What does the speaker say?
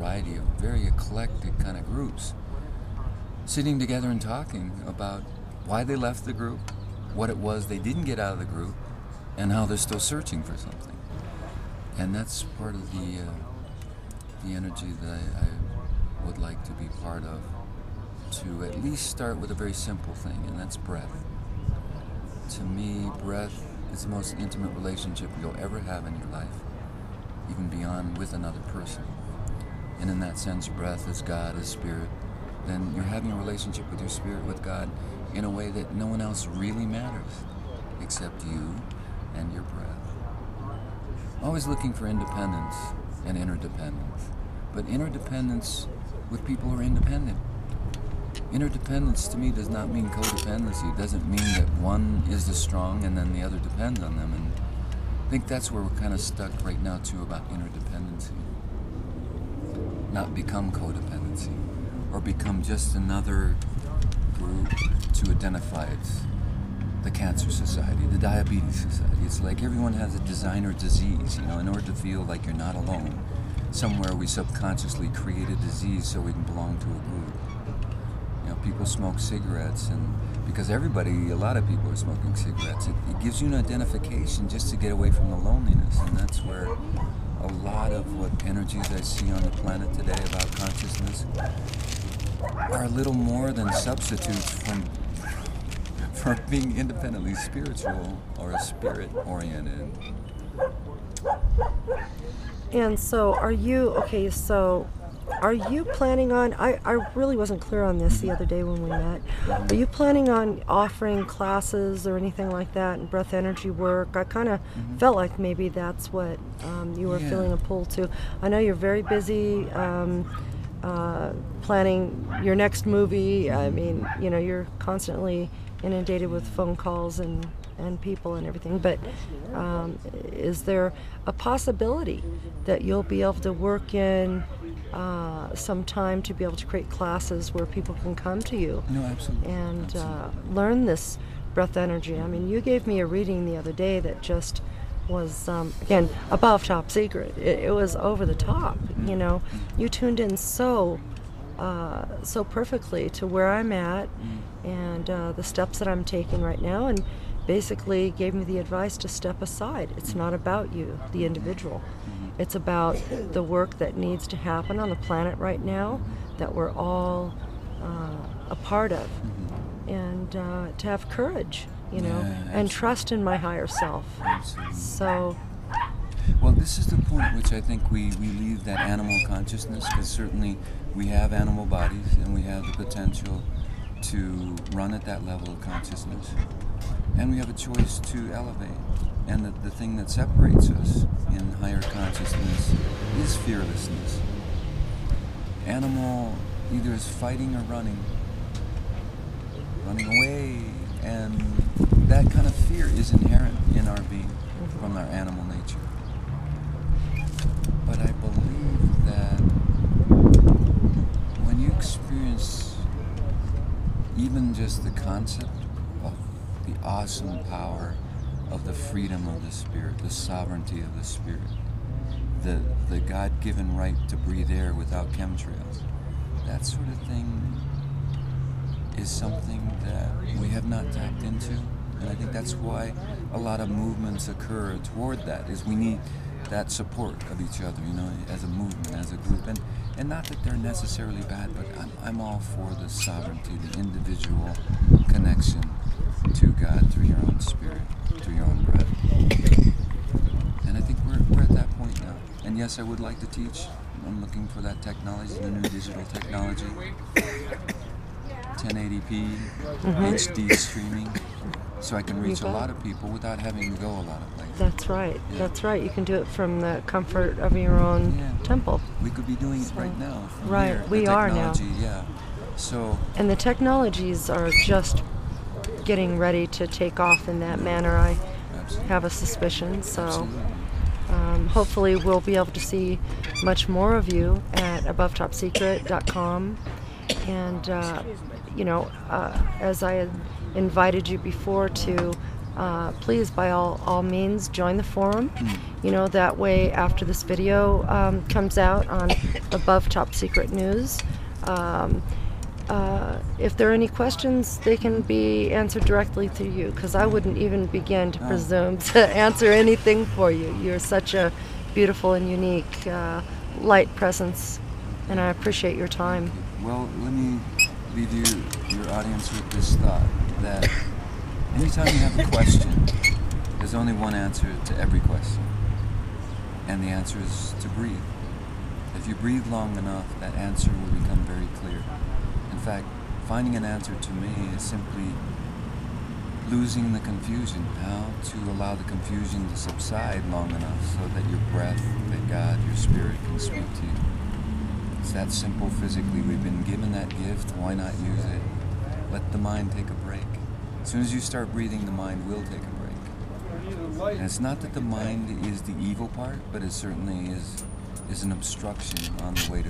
variety of very eclectic kind of groups sitting together and talking about why they left the group, what it was they didn't get out of the group, and how they're still searching for something. And that's part of the energy that I would like to be part of, to at least start with a very simple thing, and that's breath. To me, breath is the most intimate relationship you'll ever have in your life, even beyond with another person. And in that sense, breath is God, is spirit. Then you're having a relationship with your spirit, with God, in a way that no one else really matters except you and your breath. Always looking for independence and interdependence, but interdependence with people who are independent. Interdependence to me does not mean codependency. It doesn't mean that one is the strong and then the other depends on them. And I think that's where we're kind of stuck right now too, about interdependency. Not become codependency, or become just another group to identify as the Cancer Society, the Diabetes Society. It's like everyone has a designer disease, you know. In order to feel like you're not alone, somewhere we subconsciously create a disease so we can belong to a group. You know, people smoke cigarettes, and because a lot of people are smoking cigarettes, it gives you an identification just to get away from the loneliness. And that's where a lot of what energies I see on the planet today about consciousness are a little more than substitutes for being independently spiritual or spirit-oriented. And so are you planning on, I really wasn't clear on this the other day when we met. Are you planning on offering classes or anything like that in breath energy work? I kind of felt like maybe that's what you were feeling a pull to. I know you're very busy planning your next movie. I mean, you know, you're constantly inundated with phone calls and people and everything, but is there a possibility that you'll be able to work in some time to be able to create classes where people can come to you? No, absolutely. And learn this breath energy? I mean, you gave me a reading the other day that just was, again, above top secret. It was over the top, you know. You tuned in so perfectly to where I'm at and the steps that I'm taking right now, and basically gave me the advice to step aside. It's not about you, the individual. It's about the work that needs to happen on the planet right now that we're all a part of. And to have courage, you know, and trust in my higher self. Absolutely. So, well, this is the point at which I think we leave that animal consciousness, because certainly we have animal bodies and we have the potential to run at that level of consciousness. And we have a choice to elevate. And the thing that separates us in higher consciousness is fearlessness. Animal either is fighting or running away, and that kind of fear is inherent in our being from our animal nature. But I believe that when you experience even just the concept of the awesome power of the freedom of the spirit, the sovereignty of the spirit, the God-given right to breathe air without chemtrails, that sort of thing is something that we have not tapped into. And I think that's why a lot of movements occur toward that, is we need that support of each other, you know, as a movement, as a group. And not that they're necessarily bad, but I'm all for the sovereignty, the individual connection to God through your own spirit, through your own breath. And I think we're at that point now. And yes, I would like to teach. I'm looking for that technology, the new digital technology. 1080p, HD streaming, so I can reach a lot of people without having to go a lot of places. That's right. Yeah. That's right. You can do it from the comfort of your own temple. We could be doing it right now. Right, here. We are now. Yeah. So. And the technologies are just getting ready to take off in that manner. I have a suspicion. So. Hopefully we'll be able to see much more of you at abovetopsecret.com. And, you know, as I had invited you before to please, by all means, join the forum. You know, that way after this video comes out on Above Top Secret News, if there are any questions, they can be answered directly through you, because I wouldn't even begin to presume to answer anything for you. You're such a beautiful and unique light presence, and I appreciate your time. Well, let me leave your audience with this thought, that anytime you have a question, there's only one answer to every question, and the answer is to breathe. If you breathe long enough, that answer will become very clear. In fact, finding an answer to me is simply losing the confusion, how to allow the confusion to subside long enough so that your breath, that God, your spirit can speak to you. It's that simple physically. We've been given that gift. Why not use it? Let the mind take a break. As soon as you start breathing, the mind will take a break. And it's not that the mind is the evil part, but it certainly is an obstruction on the way to